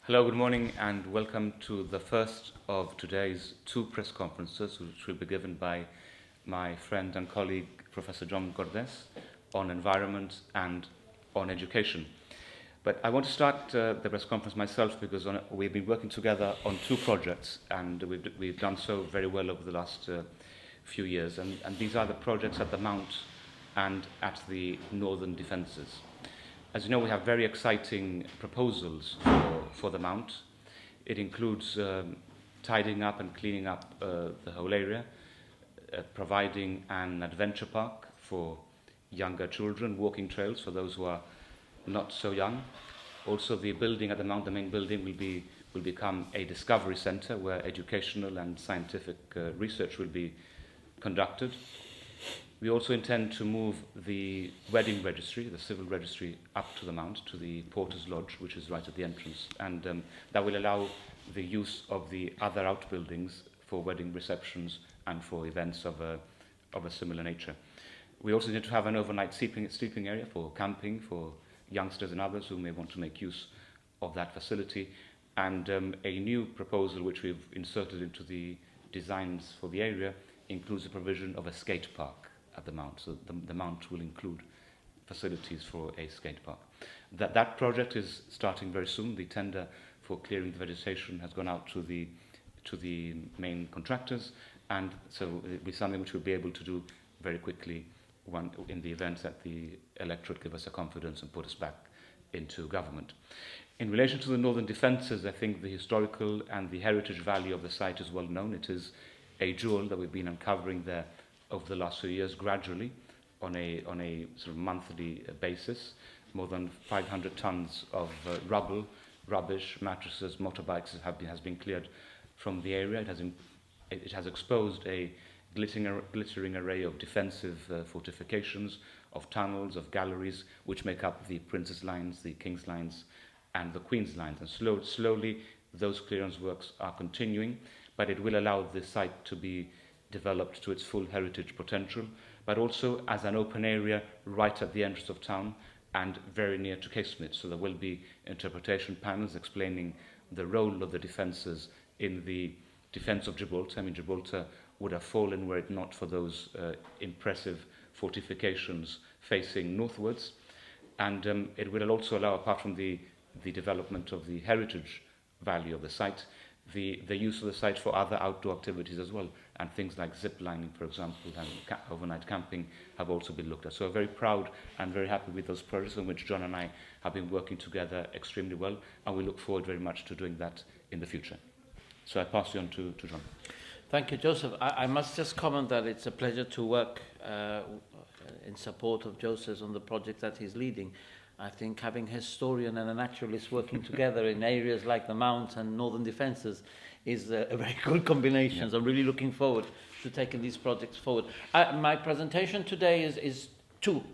Hello, good morning, and welcome to the first of today's two press conferences, which will be given by my friend and colleague, Professor Cortes, on environment and on education. But I want to start the press conference myself because we've been working together on two projects, and we've done so very well over the last few years. And these are the projects at the Mount and at the Northern Defences. As you know, we have very exciting proposals for the Mount. It includes tidying up and cleaning up the whole area, providing an adventure park for younger children, walking trails for those who are not so young. Also, the building at the Mount, the main building, will become a discovery centre where educational and scientific research will be conducted. We also intend to move the wedding registry, the civil registry, up to the Mount, to the Porter's Lodge, which is right at the entrance. And that will allow the use of the other outbuildings for wedding receptions and for events of a similar nature. We also need to have an overnight sleeping area for camping, for youngsters and others who may want to make use of that facility. And a new proposal which we've inserted into the designs for the area includes the provision of a skate park at the Mount. So the Mount will include facilities for a skate park. That project is starting very soon. The tender for clearing the vegetation has gone out to the main contractors, and so it'll be something which we'll be able to do very quickly in the event that the electorate give us a confidence and put us back into government. In relation to the Northern Defences, I think the historical and the heritage value of the site is well known. It is a jewel that we've been uncovering there over the last few years, gradually, on a sort of monthly basis. More than 500 tons of rubbish, mattresses, motorbikes has been cleared from the area. It has exposed a glittering array of defensive fortifications, of tunnels, of galleries, which make up the Prince's Lines, the King's Lines, and the Queen's Lines. And slowly, those clearance works are continuing, but it will allow the site to be developed to its full heritage potential, but also as an open area right at the entrance of town and very near to Casemate. So there will be interpretation panels explaining the role of the defences in the defence of Gibraltar. I mean, Gibraltar would have fallen were it not for those impressive fortifications facing northwards. And it will also allow, apart from the development of the heritage value of the site, the use of the site for other outdoor activities as well, and things like zip lining, for example, and overnight camping have also been looked at. So we're very proud and very happy with those projects in which John and I have been working together extremely well, and we look forward very much to doing that in the future. So I pass you on to John. Thank you, Joseph. I must just comment that it's a pleasure to work in support of Joseph on the project that he's leading. I think having a historian and a naturalist working together in areas like the Mount and Northern Defences is a very good combination. Yeah. So I'm really looking forward to taking these projects forward. My presentation today is two,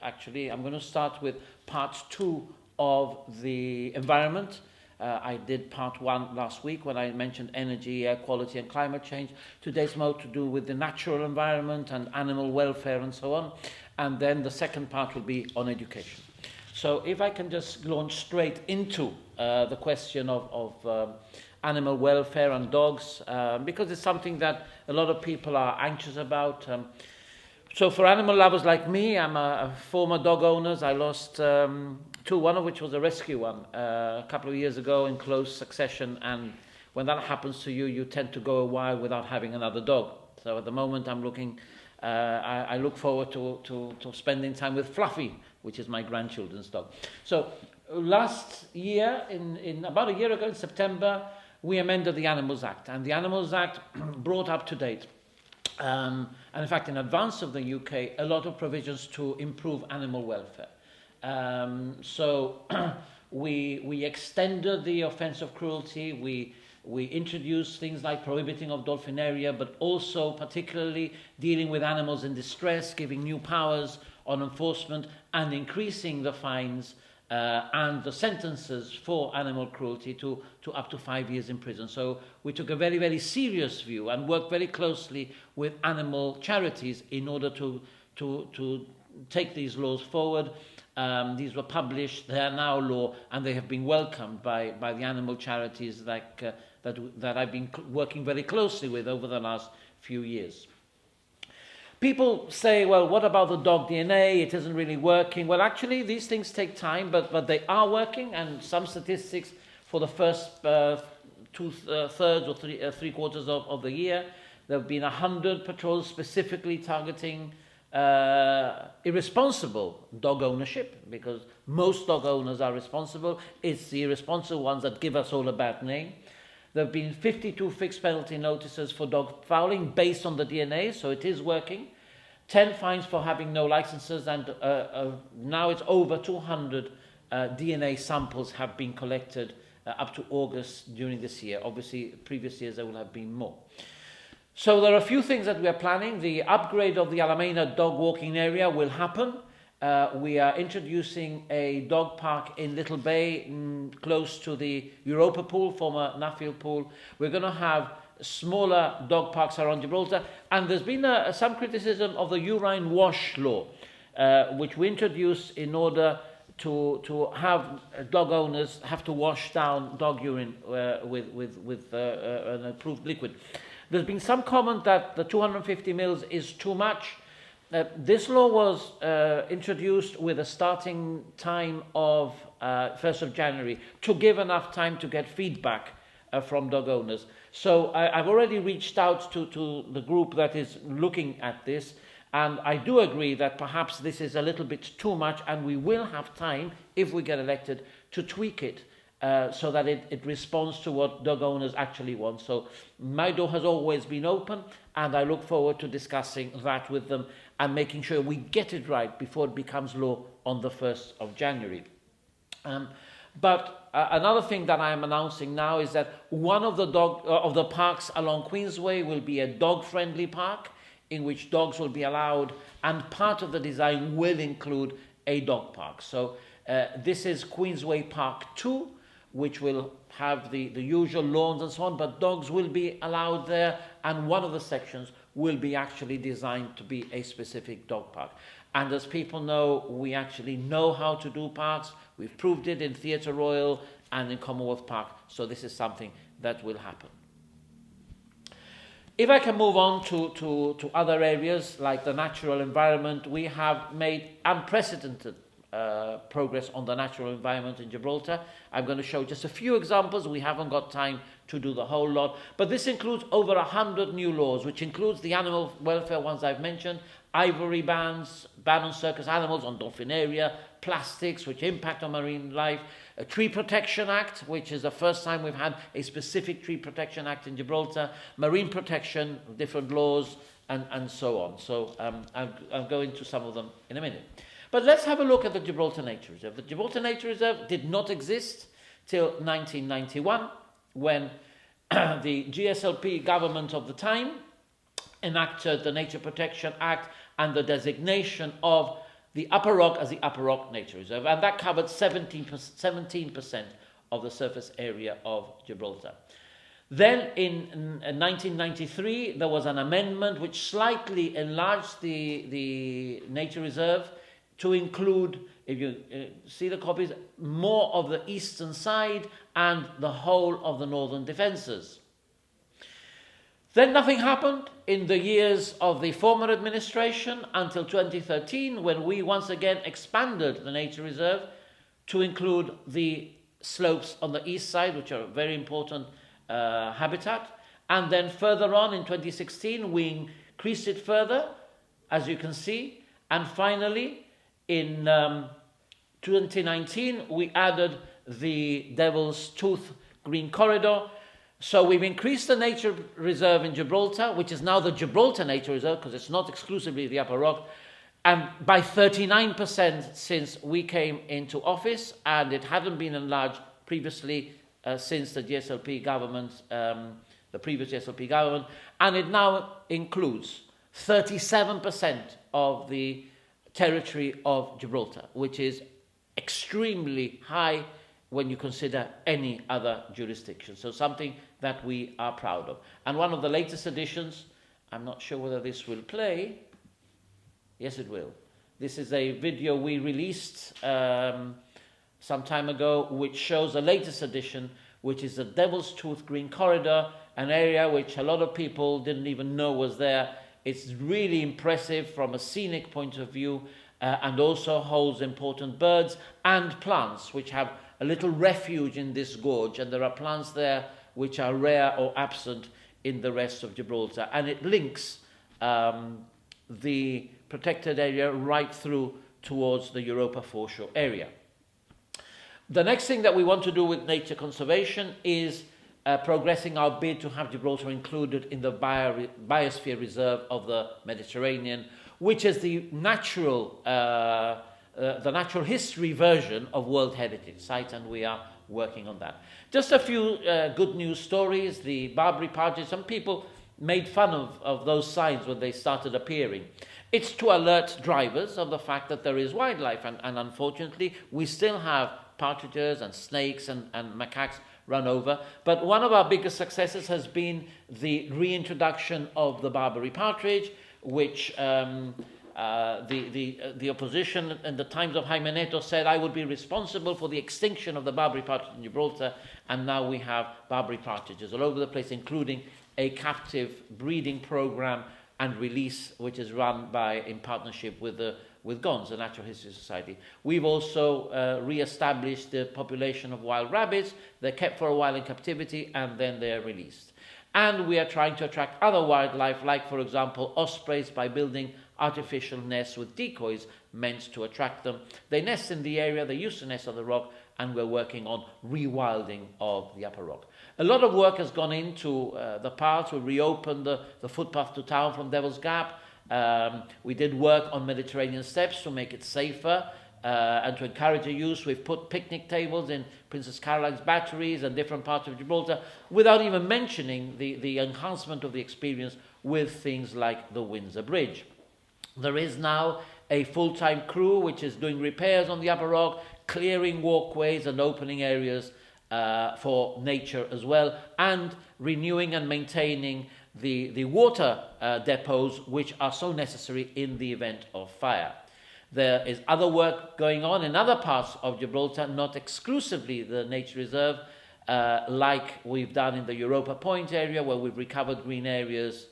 actually. I'm going to start with part two of the environment. I did part one last week when I mentioned energy, air quality and climate change. Today's more to do with the natural environment and animal welfare and so on. And then the second part will be on education. So if I can just launch straight into the question of animal welfare and dogs, because it's something that a lot of people are anxious about. So for animal lovers like me, I'm a former dog owner. I lost two, one of which was a rescue one, a couple of years ago in close succession. And when that happens to you, you tend to go a while without having another dog. So at the moment I'm looking, I look forward to spending time with Fluffy, which is my grandchildren's dog. So last year, in about a year ago in September, we amended the Animals Act. And the Animals Act brought up to date, and in fact in advance of the UK, a lot of provisions to improve animal welfare. So we extended the offence of cruelty, we introduced things like prohibiting of dolphinaria, but also particularly dealing with animals in distress, giving new powers on enforcement and increasing the fines and the sentences for animal cruelty to up to 5 years in prison. So we took a very, very serious view and worked very closely with animal charities in order to take these laws forward. These were published, they are now law, and they have been welcomed by the animal charities that I've been working very closely with over the last few years. People say, well, what about the dog DNA? It isn't really working. Well, actually, these things take time, but they are working, and some statistics for the first two-thirds or three-quarters of the year, there have been 100 patrols specifically targeting irresponsible dog ownership, because most dog owners are responsible. It's the irresponsible ones that give us all a bad name. There have been 52 fixed penalty notices for dog fouling based on the DNA, so it is working. 10 fines for having no licenses, and now it's over 200 DNA samples have been collected up to August during this year. Obviously, previous years there will have been more. So there are a few things that we are planning. The upgrade of the Alameda dog walking area will happen. We are introducing a dog park in Little Bay, close to the Europa pool, former Nuffield pool. We're going to have smaller dog parks around Gibraltar. And there's been some criticism of the urine wash law, which we introduced in order to have dog owners have to wash down dog urine with an approved liquid. There's been some comment that the 250 mils is too much. This law was introduced with a starting time of 1st of January to give enough time to get feedback from dog owners. So I've already reached out to the group that is looking at this, and I do agree that perhaps this is a little bit too much, and we will have time, if we get elected, to tweak it so that it responds to what dog owners actually want. So my door has always been open, and I look forward to discussing that with them and making sure we get it right before it becomes law on the 1st of January. But another thing that I am announcing now is that one of the parks along Queensway will be a dog-friendly park in which dogs will be allowed, and part of the design will include a dog park. So this is Queensway Park 2, which will have the usual lawns and so on, but dogs will be allowed there, and one of the sections will be actually designed to be a specific dog park. And as people know, we actually know how to do parks. We've proved it in Theatre Royal and in Commonwealth Park, so this is something that will happen. If I can move on to other areas like the natural environment, we have made unprecedented progress on the natural environment in Gibraltar. I'm going to show just a few examples. We haven't got time to do the whole lot, but this includes over 100 new laws, which includes the animal welfare ones I've mentioned, ivory bans, ban on circus animals, on dolphinaria, plastics which impact on marine life, a Tree Protection Act, which is the first time we've had a specific Tree Protection Act in Gibraltar, marine protection, different laws, and so on. So I'll go into some of them in a minute. But let's have a look at the Gibraltar Nature Reserve. The Gibraltar Nature Reserve did not exist till 1991, when the GSLP government of the time enacted the Nature Protection Act and the designation of the Upper Rock as the Upper Rock Nature Reserve, and that covered 17% of the surface area of Gibraltar. Then in 1993, there was an amendment which slightly enlarged the nature reserve to include, if you see the copies, more of the eastern side and the whole of the northern defences. Then nothing happened in the years of the former administration until 2013, when we once again expanded the nature reserve to include the slopes on the east side, which are a very important habitat. And then further on in 2016, we increased it further, as you can see. And finally, in 2019, we added the Devil's Tooth Green Corridor. So we've increased the nature reserve in Gibraltar, which is now the Gibraltar Nature Reserve, because it's not exclusively the Upper Rock, and by 39% since we came into office, and it hadn't been enlarged previously since the GSLP government, the previous GSLP government, and it now includes 37% of the territory of Gibraltar, which is extremely high when you consider any other jurisdiction. So something that we are proud of. And one of the latest additions, I'm not sure whether this will play. Yes, it will. This is a video we released some time ago, which shows the latest edition, which is the Devil's Tooth Green Corridor, an area which a lot of people didn't even know was there. It's really impressive from a scenic point of view, and also holds important birds and plants, which have a little refuge in this gorge, and there are plants there which are rare or absent in the rest of Gibraltar. And it links the protected area right through towards the Europa foreshore area. The next thing that we want to do with nature conservation is progressing our bid to have Gibraltar included in the biosphere reserve of the Mediterranean, which is the natural history version of World Heritage Site, and we are working on that. Just a few good news stories. The Barbary partridge, some people made fun of those signs when they started appearing. It's to alert drivers of the fact that there is wildlife, and unfortunately we still have partridges and snakes and macaques run over. But one of our biggest successes has been the reintroduction of the Barbary partridge, which the opposition in the times of Jaime Neto said I would be responsible for the extinction of the Barbary partridge in Gibraltar, and now we have Barbary partridges all over the place, including a captive breeding program and release, which is run in partnership with GONS, the Natural History Society. We've also re-established the population of wild rabbits. They're kept for a while in captivity and then they're released. And we are trying to attract other wildlife, like, for example, ospreys, by building artificial nests with decoys meant to attract them. They nest in the area, they used to nest on the rock, and we're working on rewilding of the upper rock. A lot of work has gone into the paths. We reopened the footpath to town from Devil's Gap. We did work on Mediterranean steps to make it safer and to encourage the use. We've put picnic tables in Princess Caroline's batteries and different parts of Gibraltar, without even mentioning the enhancement of the experience with things like the Windsor Bridge. There is now a full-time crew which is doing repairs on the upper rock, clearing walkways and opening areas for nature as well, and renewing and maintaining the water depots, which are so necessary in the event of fire. There is other work going on in other parts of Gibraltar, not exclusively the nature reserve, like we've done in the Europa Point area, where we've recovered green areas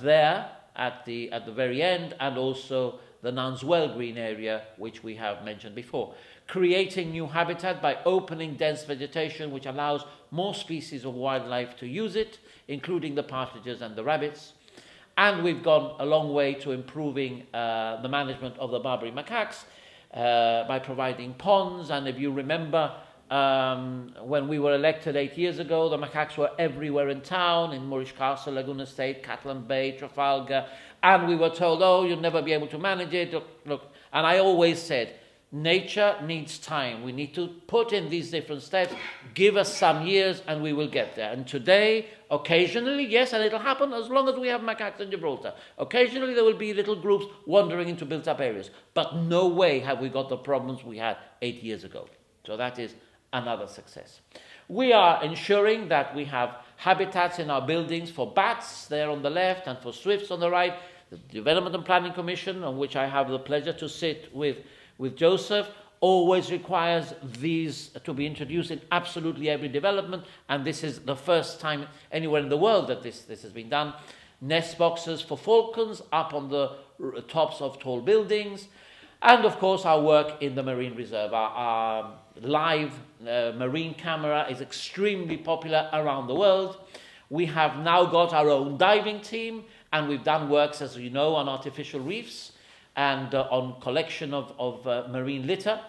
there at the very end, and also the Nanswell green area, which we have mentioned before. Creating new habitat by opening dense vegetation, which allows more species of wildlife to use it, including the partridges and the rabbits. And we've gone a long way to improving the management of the Barbary macaques by providing ponds. And if you remember, when we were elected 8 years ago, the macaques were everywhere in town, in Moorish Castle, Lagoon Estate, Catalan Bay, Trafalgar, and we were told, oh, you'll never be able to manage it. Look. And I always said, nature needs time. We need to put in these different steps. Give us some years and we will get there. And today, occasionally, yes, and it'll happen as long as we have macaques in Gibraltar. Occasionally there will be little groups wandering into built-up areas. But no way have we got the problems we had 8 years ago. So that is another success. We are ensuring that we have habitats in our buildings for bats there on the left and for swifts on the right. The Development and Planning Commission, on which I have the pleasure to sit with Joseph, always requires these to be introduced in absolutely every development, and this is the first time anywhere in the world that this has been done. Nest boxes for falcons up on the tops of tall buildings, and of course our work in the marine reserve. Our live marine camera is extremely popular around the world. We have now got our own diving team, and we've done works, as you know, on artificial reefs and on collection of marine litter.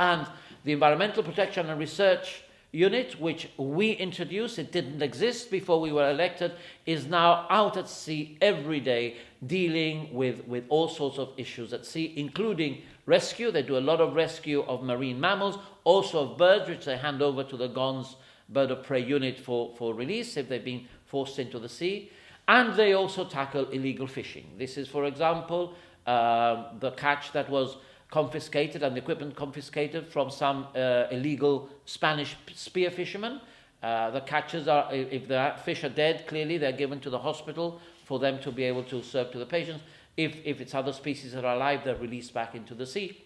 And the Environmental Protection and Research Unit, which we introduced, it didn't exist before we were elected, is now out at sea every day dealing with all sorts of issues at sea, including rescue. They do a lot of rescue of marine mammals, also of birds, which they hand over to the GONS Bird of Prey Unit for release if they've been forced into the sea. And they also tackle illegal fishing. This is, for example, the catch that was confiscated and the equipment confiscated from some illegal Spanish spear fishermen. The catches are, if the fish are dead, clearly they're given to the hospital for them to be able to serve to the patients. If it's other species that are alive, they're released back into the sea.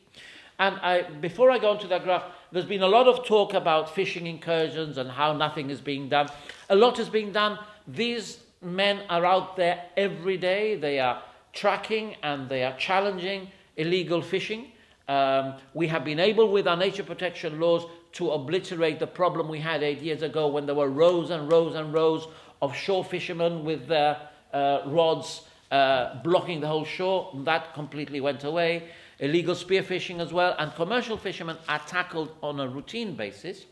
And before I go on to that graph, there's been a lot of talk about fishing incursions and how nothing is being done. A lot is being done. These men are out there every day. They are tracking and they are challenging illegal fishing. We have been able, with our nature protection laws, to obliterate the problem we had 8 years ago when there were rows and rows and rows of shore fishermen with their rods blocking the whole shore. That completely went away. Illegal spearfishing as well, and commercial fishermen are tackled on a routine basis,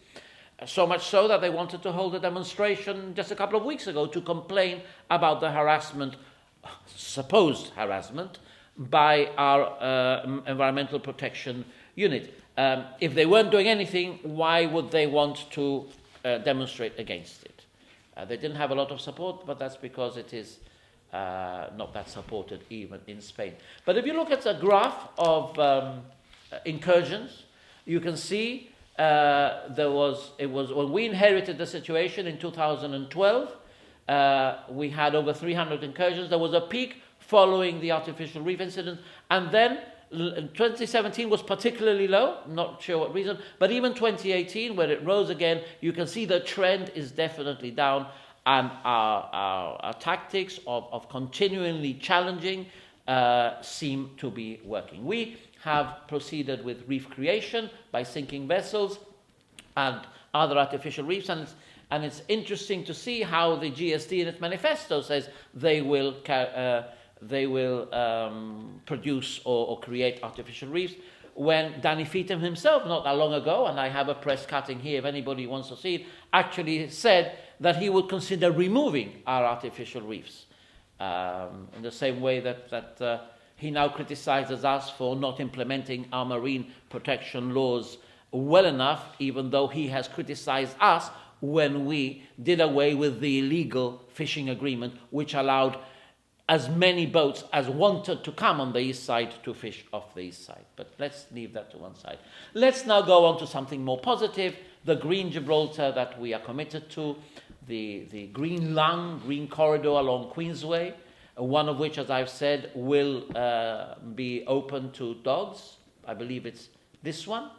so much so that they wanted to hold a demonstration just a couple of weeks ago to complain about the harassment, supposed harassment, by our environmental protection unit. If they weren't doing anything, why would they want to demonstrate against it? They didn't have a lot of support, but that's because it is not that supported even in Spain. But if you look at the graph of incursions, you can see it was when we inherited the situation in 2012, we had over 300 incursions. There was a peak following the artificial reef incident, and then 2017 was particularly low, not sure what reason, but even 2018, where it rose again, you can see the trend is definitely down. And our tactics of continually challenging seem to be working. We have proceeded with reef creation by sinking vessels and other artificial reefs, and it's interesting to see how the GSD in its manifesto says they will produce or create artificial reefs, when Danny Feetham himself, not that long ago, and I have a press cutting here if anybody wants to see it, actually said that he would consider removing our artificial reefs. In the same way that he now criticizes us for not implementing our marine protection laws well enough, even though he has criticized us when we did away with the illegal fishing agreement, which allowed as many boats as wanted to come on the east side to fish off the east side. But let's leave that to one side. Let's now go on to something more positive, the green Gibraltar that we are committed to, the green lung, green corridor along Queensway, one of which, as I've said, will be open to dogs. I believe it's this one.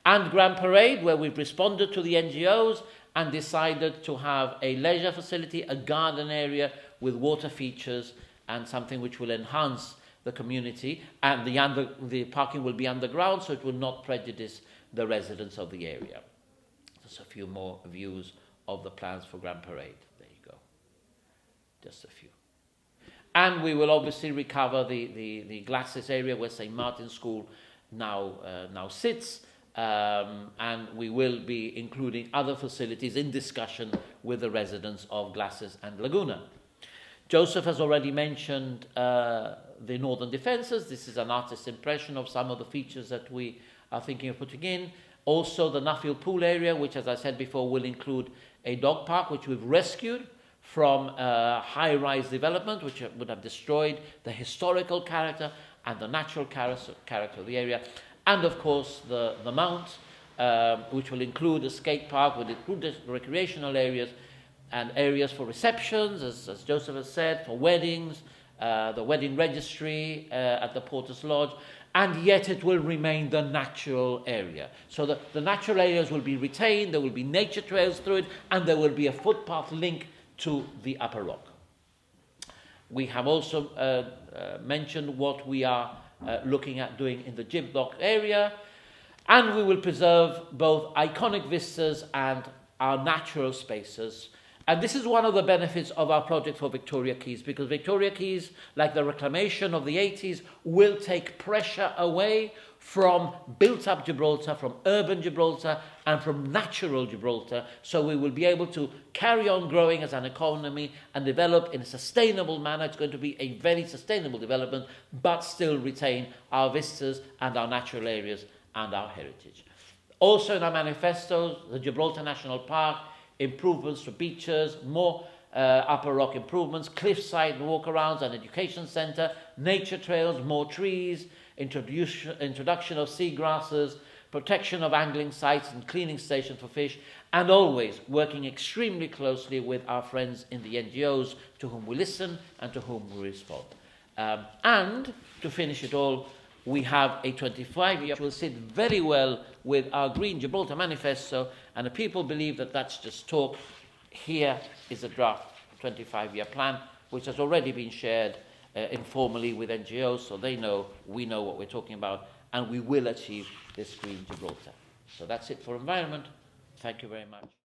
And Grand Parade, where we've responded to the NGOs and decided to have a leisure facility, a garden area with water features, and something which will enhance the community. And the parking will be underground, so it will not prejudice the residents of the area. Just a few more views of the plans for Grand Parade. There you go. Just a few. And we will obviously recover the Glasses area where St. Martin's School now sits. And we will be including other facilities in discussion with the residents of Glasses and Laguna. Joseph has already mentioned the northern defences. This is an artist's impression of some of the features that we are thinking of putting in. Also the Nuffield Pool area, which, as I said before, will include a dog park, which we've rescued from high-rise development, which would have destroyed the historical character and the natural character of the area. And, of course, the Mount, which will include a skate park, will include recreational areas and areas for receptions, as Joseph has said, for weddings, the wedding registry at the Porter's Lodge, and yet it will remain the natural area. So the natural areas will be retained, there will be nature trails through it, and there will be a footpath link to the Upper Rock. We have also mentioned what we are looking at doing in the Gib Dock area, and we will preserve both iconic vistas and our natural spaces. And this is one of the benefits of our project for Victoria Keys, because Victoria Keys, like the reclamation of the 80s, will take pressure away from built-up Gibraltar, from urban Gibraltar, and from natural Gibraltar, so we will be able to carry on growing as an economy and develop in a sustainable manner. It's going to be a very sustainable development, but still retain our vistas and our natural areas and our heritage. Also in our manifestos, the Gibraltar National Park, improvements to beaches, more Upper Rock improvements, cliffside walkarounds, an education centre, nature trails, more trees, introduction of seagrasses, protection of angling sites and cleaning stations for fish, and always working extremely closely with our friends in the NGOs to whom we listen and to whom we respond. And to finish it all, we have a 25-year, which will sit very well with our Green Gibraltar Manifesto, and the people believe that that's just talk. Here is a draft 25-year plan, which has already been shared informally with NGOs, so they know, we know what we're talking about, and we will achieve this Green Gibraltar. So that's it for environment. Thank you very much.